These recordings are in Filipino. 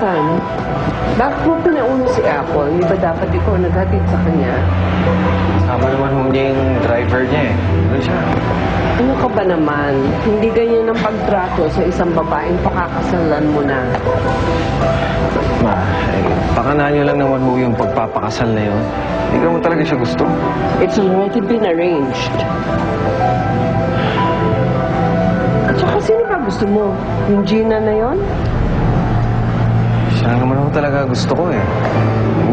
Nathan, bakit mo pinauna si Apple? Di ba dapat ikaw naghatid sa kanya? Sama naman ho niya yung driver niya eh. Ano siya? Ano ka ba naman? Hindi ganyan ang pagtrato sa isang babaeng pakakasalan mo na. Ma, pakanahan niyo lang naman ho yung pagpapakasal na yun. Hindi ka mo talaga siya gusto. It's already been arranged. At saka sino ba gusto mo? Yung Gina na yon? Siya naman ho talaga gusto ko eh.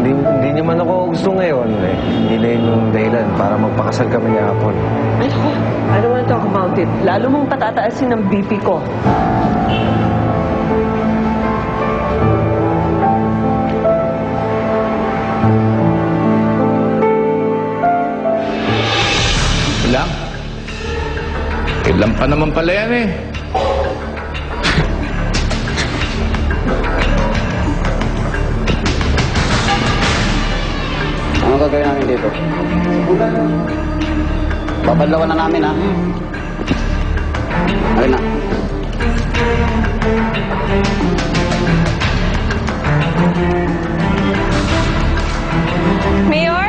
Hindi niya man ako gusto ngayon eh. Hindi na yun yung dahilan para magpakasal kami ni Apple. Ay, ako, I don't want to talk about it. Lalo mong patataasin ang BP ko. Ilang? Ilang pa naman pala yan eh. Ano gagawin namin dito? Babadlawan na namin, ha? Ayun na. Mayor?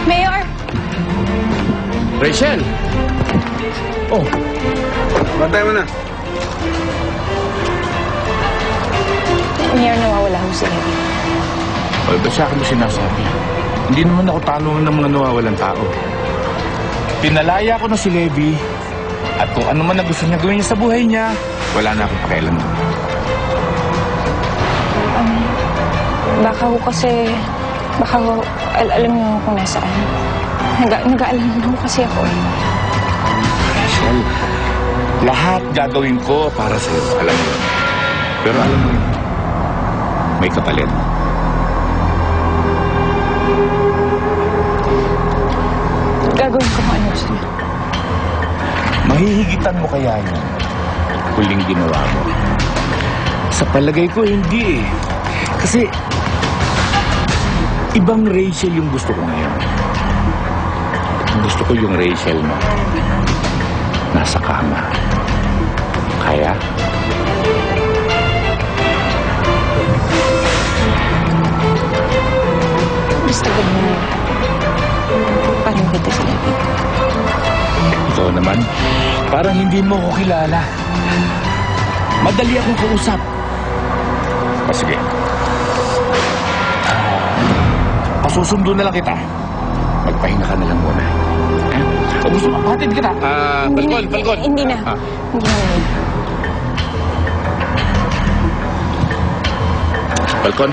Mayor? Rachel! Oh, Bantay mo na. Mayor, nawawala ho sila. o ba siya akin mo sinasabi? Hindi naman ako tanungan ng mga nawawalang tao. Pinalaya ko na si Levi at kung ano man na gusto niya gawin niya sa buhay niya, wala na akong pakialam. Baka ho kasi... Baka ho... alam niyo kung nasaan. Nag-aalala na ho kasi ako eh. Rachel, lahat gagawin ko para sa'yo. Alam mo yun. Pero alam mo yun, may kapalit. Gagawin ko kung ano gusto niyo. Mahihigitan mo kaya yun huling ginawa mo? Sa palagay ko, hindi eh. Kasi, ibang Rachel yung gusto ko ngayon. Gusto ko yung Rachel mo. Nasa kama. Kaya? Basta gawin mo. Parang kita sila dito. Ikaw naman, parang hindi mo ko kilala. Madali akong kausap. O sige. Pasusundo na lang kita. Magpahinga ka na lang muna. O gusto mo, hatid kita. Balkon. Hindi na. Hindi na. Balkon.